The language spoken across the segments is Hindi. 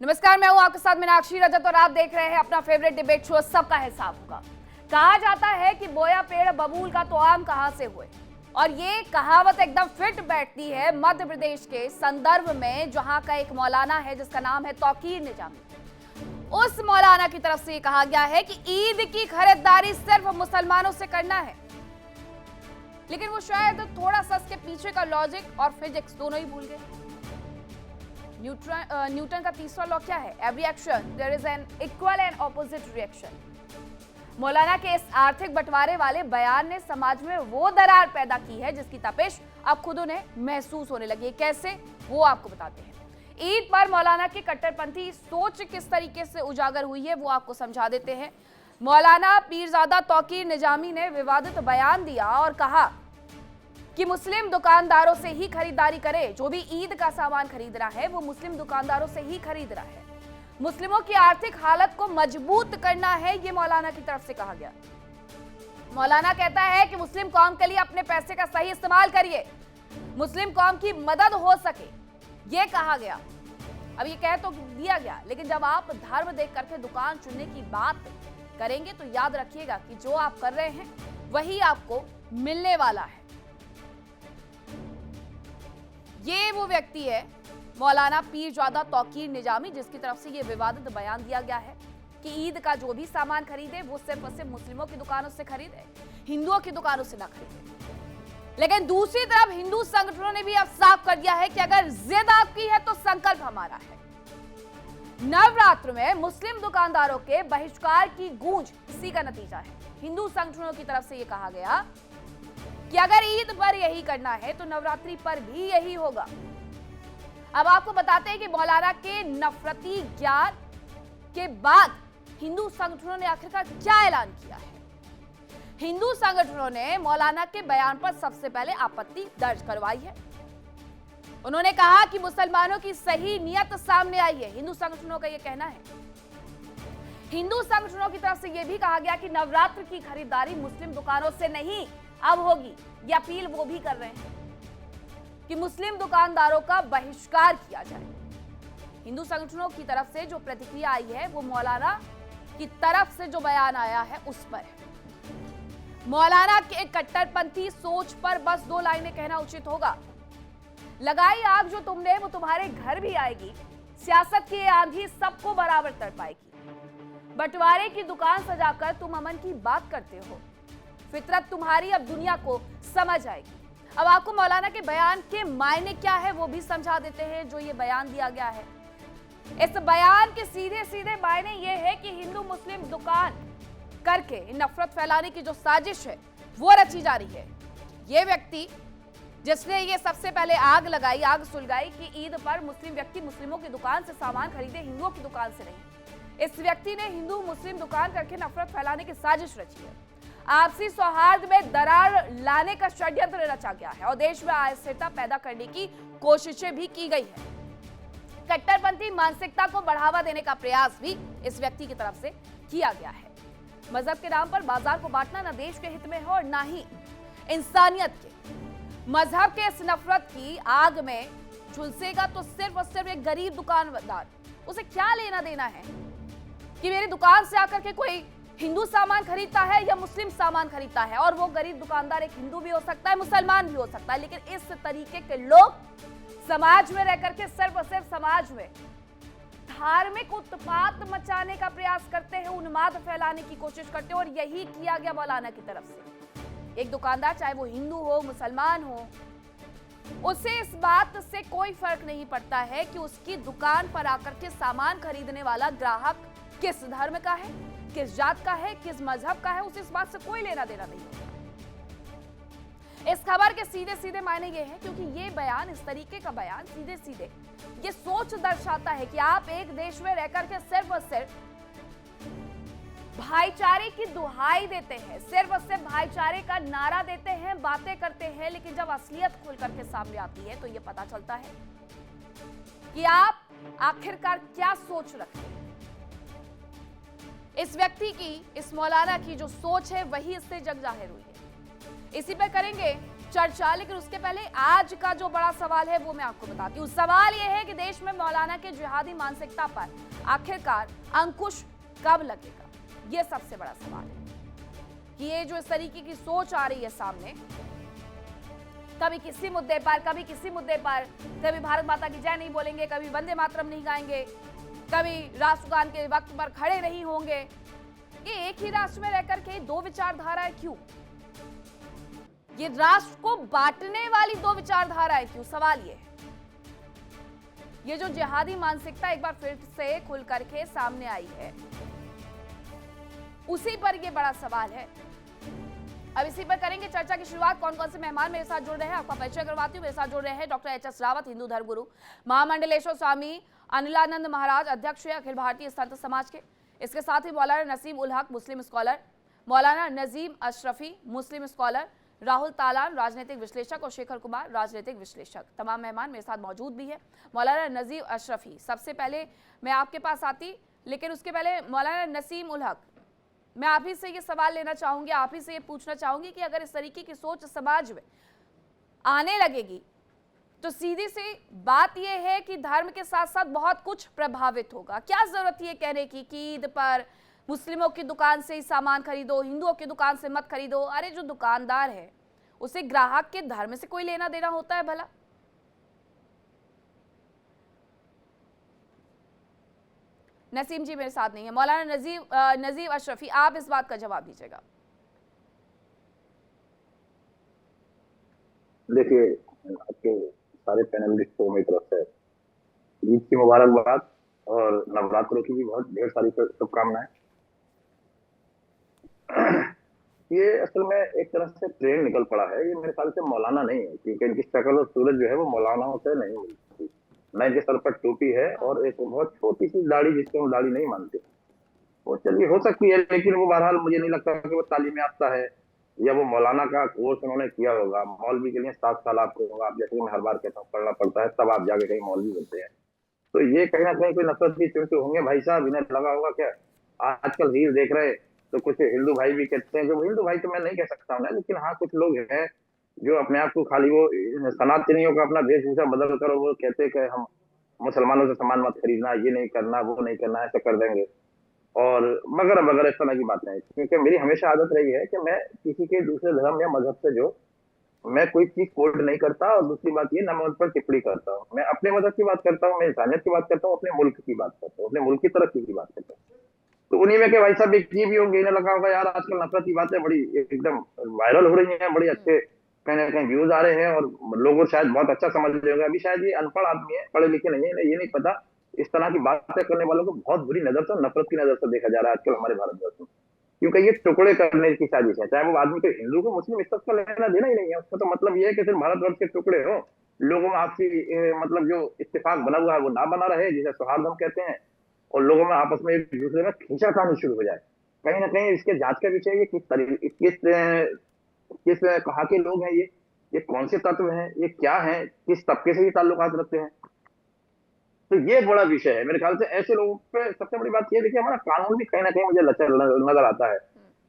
नमस्कार, मैं हूं आपके साथ मीनाक्षी रजत और आप देख रहे हैं अपना फेवरेट डिबेट शो सबका हिसाब होगा। कहा जाता है कि बोया पेड़ बबूल का तो आम कहां से हुए, और ये कहावत एकदम फिट बैठती है मध्य प्रदेश के संदर्भ में, जहां का एक मौलाना है जिसका नाम है तौकीर निजामी। उस मौलाना की तरफ से ये कहा गया है कि ईद की खरीदारी सिर्फ मुसलमानों से करना है, लेकिन वो शायद थोड़ा सा इसके पीछे का लॉजिक और फिजिक्स दोनों ही भूल गए। न्यूटन का तीसरा लॉ क्या है? Every action there is an equal and opposite reaction. मौलाना के इस आर्थिक बंटवारे वाले बयान ने समाज में वो दरार पैदा की है जिसकी तपिश अब खुद उन्हें महसूस होने लगी है। कैसे, वो आपको बताते हैं। ईद पर मौलाना की कट्टरपंथी सोच किस तरीके से उजागर हुई है वो आपको समझा देते हैं। मौलाना पीरजादा तौकीर निजामी ने विवादित बयान दिया और कहा कि मुस्लिम दुकानदारों से ही खरीदारी करे। जो भी ईद का सामान खरीद रहा है वो मुस्लिम दुकानदारों से ही खरीद रहा है। मुस्लिमों की आर्थिक हालत को मजबूत करना है, ये मौलाना की तरफ से कहा गया। मौलाना कहता है कि मुस्लिम कौम के लिए अपने पैसे का सही इस्तेमाल करिए, मुस्लिम कौम की मदद हो सके, ये कहा गया। अब ये कह तो दिया गया, लेकिन जब आप धर्म देख करके दुकान चुनने की बात करेंगे तो याद रखिएगा कि जो आप कर रहे हैं वही आपको मिलने वाला है। ये वो व्यक्ति है मौलाना पीरजादा तौकीर निजामी जिसकी तरफ से ये विवादित बयान दिया गया है कि ईद का जो भी सामान खरीदे वो सिर्फ और सिर्फ मुस्लिमों की दुकानों से खरीदे, हिंदुओं की दुकानों से ना खरीदे। लेकिन दूसरी तरफ हिंदू संगठनों ने भी अब साफ कर दिया है कि अगर जिद आपकी है तो संकल्प हमारा है। नवरात्र में मुस्लिम दुकानदारों के बहिष्कार की गूंज इसी का नतीजा है। हिंदू संगठनों की तरफ से यह कहा गया कि अगर ईद पर यही करना है तो नवरात्रि पर भी यही होगा। अब आपको बताते हैं कि मौलाना के नफरती ज्ञान के बाद हिंदू संगठनों ने आखिरकार क्या ऐलान किया है। हिंदू संगठनों ने मौलाना के बयान पर सबसे पहले आपत्ति दर्ज करवाई है। उन्होंने कहा कि मुसलमानों की सही नियत सामने आई है, हिंदू संगठनों का यह कहना है। हिंदू संगठनों की तरफ से यह भी कहा गया कि नवरात्र की खरीदारी मुस्लिम दुकानों से नहीं अब होगी। ये अपील वो भी कर रहे हैं कि मुस्लिम दुकानदारों का बहिष्कार किया जाए। हिंदू संगठनों की तरफ से जो प्रतिक्रिया आई है वो मौलाना की तरफ से जो बयान आया है उस पर है। मौलाना के कट्टरपंथी सोच पर बस दो लाइनें कहना उचित होगा। लगाई आग जो तुमने वो तुम्हारे घर भी आएगी, सियासत की आंधी सबको बराबर तड़पाएगी। बंटवारे की दुकान सजाकर तुम अमन की बात करते हो, फितरत तुम्हारी अब दुनिया को समझ आएगी। अब आपको मौलाना के बयान के मायने क्या है वो भी समझा देते हैं जो ये बयान दिया गया है। इस बयान के सीधे सीधे मायने ये है कि हिंदू मुस्लिम दुकान करके नफरत फैलाने की जो साजिश है वो रची जा रही है। ये व्यक्ति जिसने ये सबसे पहले आग लगाई, आग सुलगाई कि ईद पर मुस्लिम व्यक्ति मुस्लिमों की दुकान से सामान खरीदे, हिंदुओं की दुकान से नहीं। इस व्यक्ति ने हिंदू मुस्लिम दुकान करके नफरत फैलाने की साजिश रची है। आपसी सौहार्द में दरार लाने का षड्यंत्र रचा गया है और देश में अस्थिरता पैदा करने की कोशिशें भी की गई है। कट्टरपंथी मानसिकता को बढ़ावा देने का प्रयास भी इस व्यक्ति की तरफ से किया गया है। मजहब के नाम पर बाजार को बांटना ना देश के हित में है और ना ही इंसानियत के। मजहब के इस नफरत की आग में झुलसेगा तो सिर्फ और सिर्फ एक गरीब दुकानदार। उसे क्या लेना देना है कि मेरी दुकान से आकर के कोई हिंदू सामान खरीदता है या मुस्लिम सामान खरीदता है। और वो गरीब दुकानदार एक हिंदू भी हो सकता है, मुसलमान भी हो सकता है, लेकिन इस तरीके के लोग समाज में रह करके सिर्फ और सिर्फ समाज में धार्मिक उत्पात मचाने का प्रयास करते हैं, उन्माद फैलाने की कोशिश करते हैं। और यही किया गया मौलाना की तरफ से। एक दुकानदार चाहे वो हिंदू हो मुसलमान हो, उसे इस बात से कोई फर्क नहीं पड़ता है कि उसकी दुकान पर आकर के सामान खरीदने वाला ग्राहक किस धर्म का है, किस जात का है, किस मजहब का है, उसे इस बात से कोई लेना देना नहीं है। इस खबर के सीधे सीधे मायने ये है क्योंकि ये बयान, इस तरीके का बयान सीधे सीधे ये सोच दर्शाता है कि आप एक देश में रहकर के सिर्फ और सिर्फ भाईचारे की दुहाई देते हैं, सिर्फ और सिर्फ भाईचारे का नारा देते हैं, बातें करते हैं, लेकिन जब असलियत खुल करके सामने आती है तो ये पता चलता है कि आप आखिरकार क्या सोच रखते हैं। इस व्यक्ति की, इस मौलाना की जो सोच है वही इससे जग जाहिर हुई है। इसी पर करेंगे चर्चा, लेकिन उसके पहले आज का जो बड़ा सवाल है वो मैं आपको बताती हूँ। सवाल यह है कि देश में मौलाना के जिहादी मानसिकता पर आखिरकार अंकुश कब लगेगा, ये सबसे बड़ा सवाल है कि ये जो इस तरीके की सोच आ रही है सामने, कभी किसी मुद्दे पर, कभी किसी मुद्दे पर, कभी भारत माता की जय नहीं बोलेंगे, कभी वंदे मातरम नहीं गाएंगे, कभी राष्ट्रगान के वक्त पर खड़े नहीं होंगे। ये एक ही राष्ट्र में रहकर के दो विचारधाराएं क्यों? ये राष्ट्र को बांटने वाली दो विचारधाराएं क्यों? सवाल ये है। ये जो जिहादी मानसिकता एक बार फिर से खुल करके सामने आई है, उसी पर ये बड़ा सवाल है। अब इसी पर करेंगे चर्चा की शुरुआत। कौन कौन से मेहमान मेरे साथ जुड़ रहे हैं आपका परिचय करवाती हूँ। मेरे साथ जुड़ रहे हैं डॉक्टर एच.एस. रावत, हिंदू धर्मगुरु, महामंडलेश्वर स्वामी अनिलानंद महाराज, अध्यक्ष है अखिल भारतीय संत समाज के। इसके साथ ही मौलाना नसीम उल हक, मुस्लिम स्कॉलर, मौलाना नजीम अशरफी, मुस्लिम स्कॉलर, राहुल तालान, राजनीतिक विश्लेषक, और शेखर कुमार, राजनीतिक विश्लेषक। तमाम मेहमान मेरे साथ मौजूद भी है। मौलाना नजीम अशरफी, सबसे पहले मैं आपके पास आती, लेकिन उसके पहले मौलाना नसीम उल हक, मैं आप ही से ये सवाल लेना चाहूंगी, आप ही से ये पूछना चाहूंगी कि अगर इस तरीके की सोच समाज में आने लगेगी तो सीधी सी बात यह है कि धर्म के साथ साथ बहुत कुछ प्रभावित होगा। क्या जरूरत ये कहने की कि ईद पर मुस्लिमों की दुकान से ही सामान खरीदो, हिंदुओं की दुकान से मत खरीदो? अरे जो दुकानदार है उसे ग्राहक के धर्म से कोई लेना देना होता है भला? नसीम जी मेरे साथ नहीं है। मौलाना नजीब अशरफी, आप इस बात का जवाब दीजिएगा। देखिए, आपके सारे पैनलिस्ट को मेरी तरफ से ईद की मुबारकबाद और नवरात्रों की भी बहुत ढेर सारी शुभकामनाएं। ये असल में एक तरह से ट्रेन निकल पड़ा है। ये मेरे ख्याल से मौलाना नहीं है, क्योंकि इनकी शक्ल और सूरत जो है वो मौलानाओं से नहीं मिलती। न इनके सर पर टोपी है और एक बहुत छोटी सी दाढ़ी, जिसको हम दाढ़ी नहीं मानते। वो चलिए हो सकती है, लेकिन वो बहरहाल मुझे नहीं लगता कि वो तालीम याफ्ता है या वो मौलाना का कोर्स उन्होंने किया होगा। मौलवी के लिए 7 साल आपको होगा, आप जैसे मैं हर बार कहता हूँ पढ़ना पड़ता है, तब आप जाके कहीं मौलवी बनते हैं। तो ये कहीं ना कहीं कोई नफरत की चुनते होंगे भाई साहब, इन्हें लगा होगा क्या आजकल रील देख रहे तो कुछ हिंदू भाई भी कहते हैं, जो हिंदू भाई तो मैं नहीं कह सकता हूँ ना, लेकिन हाँ कुछ लोग हैं जो अपने आप को खाली वो सनातनियों का अपना वेशभूषा बदल कर वो कहते हैं कि हम मुसलमानों से सामान मत खरीदना, ये नहीं करना, वो नहीं करना, ऐसा कर देंगे और वगैरह वगैरह इस तरह की बातें हैं। क्योंकि मेरी हमेशा आदत रही है कि मैं किसी के दूसरे धर्म या मजहब से जो मैं कोई चीज कोड नहीं करता, और दूसरी बात ये ना मैं उन पर टिप्पणी करता हूँ। मैं अपने मदद की बात करता हूँ, मैं इंसानियत की बात करता हूँ, अपने मुल्क की बात करता हूँ, अपने मुल्क की तरक्की की बात करता हूँ। तो उन्हीं में के भाई साहब एक ये भी होंगे, इन्हें लगा होगा यार आजकल नफरत की बातें बड़ी एकदम वायरल हो रही हैं, बड़ी अच्छे कहीं ना कहीं व्यूज आ रहे हैं और लोगों शायद बहुत अच्छा समझ रहे होंगे। अभी शायद ये अनपढ़ आदमी है, पढ़े लिखे नहीं है, इन्हें ये नहीं पता इस तरह की बातें करने वालों को बहुत बुरी नजर से, नफरत की नजर से देखा जा रहा है आजकल हमारे भारतवर्ष में। क्योंकि ये टुकड़े करने की साजिश है, चाहे वो आदमी को हिंदू को मुस्लिम इस सबका लेना देना ही नहीं है। उसका तो मतलब ये है कि सिर्फ भारतवर्ष के टुकड़े हो, लोगों में आपसी मतलब जो इत्तेफाक बना हुआ है वो ना बना रहे, जिसे सौहार्द हम कहते हैं, और लोगों में आपस में एक दूसरे में खींचातानी शुरू हो जाए। कहीं ना कहीं इसके जांच का विषय ये किस कहा के लोग हैं, ये कौन से तत्व हैं, ये क्या है, किस तबके से ये ताल्लुकात रखते हैं, तो ये बड़ा विषय है मेरे ख्याल से। ऐसे लोगों पे सबसे बड़ी बात ये देखिए, हमारा कानून भी कहीं ना कहीं मुझे लचर नजर आता है।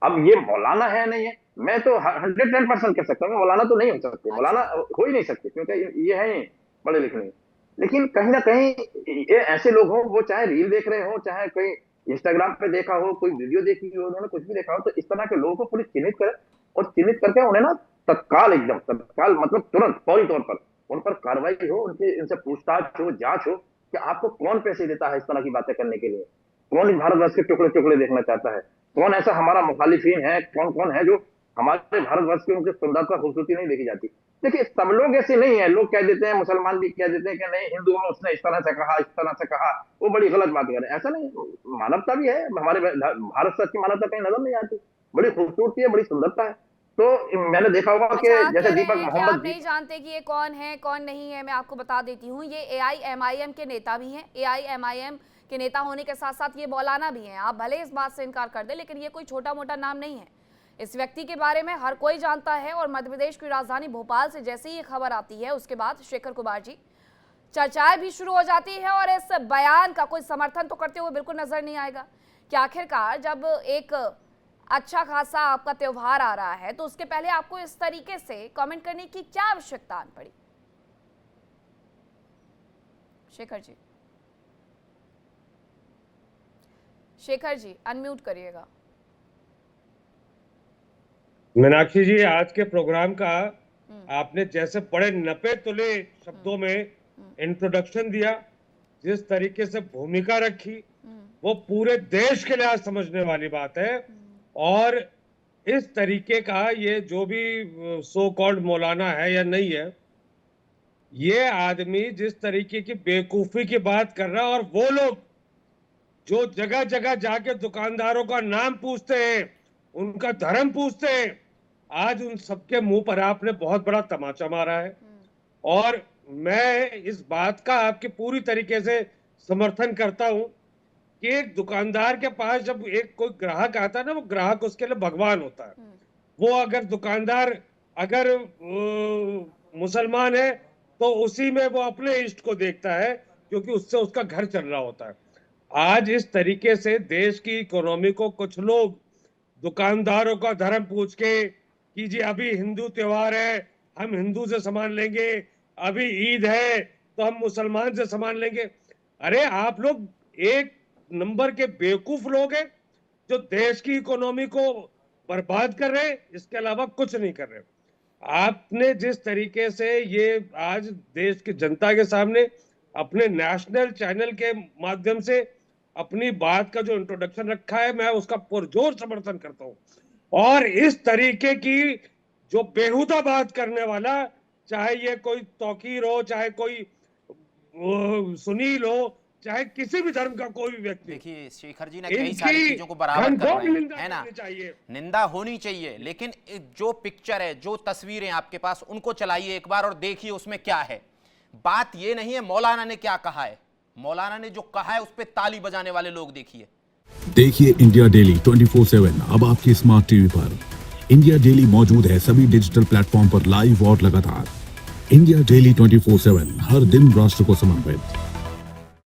अब ये मौलाना है नहीं है, मैं तो 110% कह सकता हूँ मौलाना तो नहीं हो सकते, मौलाना हो ही नहीं सकते, क्योंकि ये है पढ़े लिखे नहीं। लेकिन कहीं ना कहीं ये ऐसे लोग हो, वो चाहे रील देख रहे हो, चाहे कोई इंस्टाग्राम पे देखा हो, कोई वीडियो देखी हो, उन्होंने कुछ भी देखा हो, तो इस तरह के लोगों को पुलिस चिन्हित करे और चिन्हित करके उन्हें ना तत्काल मतलब तुरंत फौरी तौर पर उन पर कार्रवाई हो, इनसे पूछताछ हो, जांच हो कि आपको कौन पैसे देता है इस तरह की बातें करने के लिए, कौन इस भारतवर्ष के टुकड़े टुकड़े देखना चाहता है, कौन ऐसा हमारा मुखालिफिन है, कौन कौन है जो हमारे भारतवर्ष की उनकी सुंदरता खूबसूरती नहीं देखी जाती। देखिए सब लोग ऐसे नहीं है, लोग कह देते हैं, मुसलमान भी कह देते हैं कि नहीं हिंदुओं में उसने इस तरह से कहा, इस तरह से कहा, वो बड़ी गलत बात कर रहे हैं। ऐसा नहीं, मानवता भी है, हमारे भारत वर्ष की मानवता कहीं नजर नहीं आती, बड़ी खूबसूरती है, बड़ी सुंदरता है। तो मैंने देखा होगा कि जैसे दीपक मोहम्मद, आप नहीं जानते कि ये कौन है कौन नहीं है, मैं आपको बता देती हूँ, ये AIMIM के नेता भी हैं। AIMIM के नेता होने के साथ साथ ये मौलाना भी हैं। आप भले इस बात से इनकार कर दें, लेकिन ये कोई छोटा मोटा नाम नहीं है। इस व्यक्ति के बारे में हर कोई जानता है, और मध्य प्रदेश की राजधानी भोपाल से जैसे ही ये खबर आती है, उसके बाद शेखर कुमार जी चर्चाएं भी शुरू हो जाती है, और इस बयान का कोई समर्थन तो करते हुए बिल्कुल नजर नहीं आएगा कि आखिरकार जब एक अच्छा खासा आपका त्योहार आ रहा है, तो उसके पहले आपको इस तरीके से कमेंट करने की क्या आवश्यकता आन पड़ी? शेखर जी अनम्यूट करिएगा। मीनाक्षी जी, आज के प्रोग्राम का आपने जैसे बड़े नपे तुले शब्दों में इंट्रोडक्शन दिया, जिस तरीके से भूमिका रखी, वो पूरे देश के लिए आज समझने वाली बात है। और इस तरीके का ये जो भी सो कॉल्ड मौलाना है या नहीं है, ये आदमी जिस तरीके की बेवकूफी की बात कर रहा है, और वो लोग जो जगह जगह जाके दुकानदारों का नाम पूछते हैं, उनका धर्म पूछते हैं, आज उन सबके मुंह पर आपने बहुत बड़ा तमाचा मारा है। और मैं इस बात का आपके पूरी तरीके से समर्थन करता हूं कि एक दुकानदार के पास जब एक कोई ग्राहक आता है ना, वो ग्राहक उसके लिए भगवान होता है। वो अगर दुकानदार अगर मुसलमान है तो उसी में वो अपने इष्ट को देखता है, क्योंकि उससे उसका घर चल रहा होता है। आज इस तरीके से देश की इकोनॉमी को कुछ लोग दुकानदारों का धर्म पूछ के कि जी अभी हिंदू त्योहार है, हम हिंदू से सामान लेंगे, अभी ईद है तो हम मुसलमान से सामान लेंगे। अरे आप लोग एक नंबर के बेवकूफ लोग हैं जो देश की इकोनॉमी को बर्बाद कर रहे हैं, इसके अलावा कुछ नहीं कर रहे। आपने जिस तरीके से ये आज देश की जनता के सामने अपने नेशनल चैनल के माध्यम से अपनी बात का जो इंट्रोडक्शन रखा है, मैं उसका पुरजोर समर्थन करता हूं। और इस तरीके की जो बेहुदा बात करने वाला, चाहे ये कोई तौकीर हो, चाहे कोई सुनील हो, चाहे किसी भी धर्म का कोई भी व्यक्ति, देखिए शेखर जी ने कई सारी चीजों को बराबर कर रहे हैं, है ना, निंदा होनी चाहिए, लेकिन जो पिक्चर है, जो तस्वीरें आपके पास, उनको चलाइए एक बार और देखिए उसमें क्या है। बात ये नहीं है मौलाना ने क्या कहा है, मौलाना ने जो कहा है उस पर ताली बजाने वाले लोग देखिए। देखिए इंडिया डेली 24/7 अब आपकी स्मार्ट टीवी पर। इंडिया डेली मौजूद है सभी डिजिटल प्लेटफॉर्म पर लाइव और लगातार। इंडिया डेली 24/7 हर दिन राष्ट्र को समर्पित।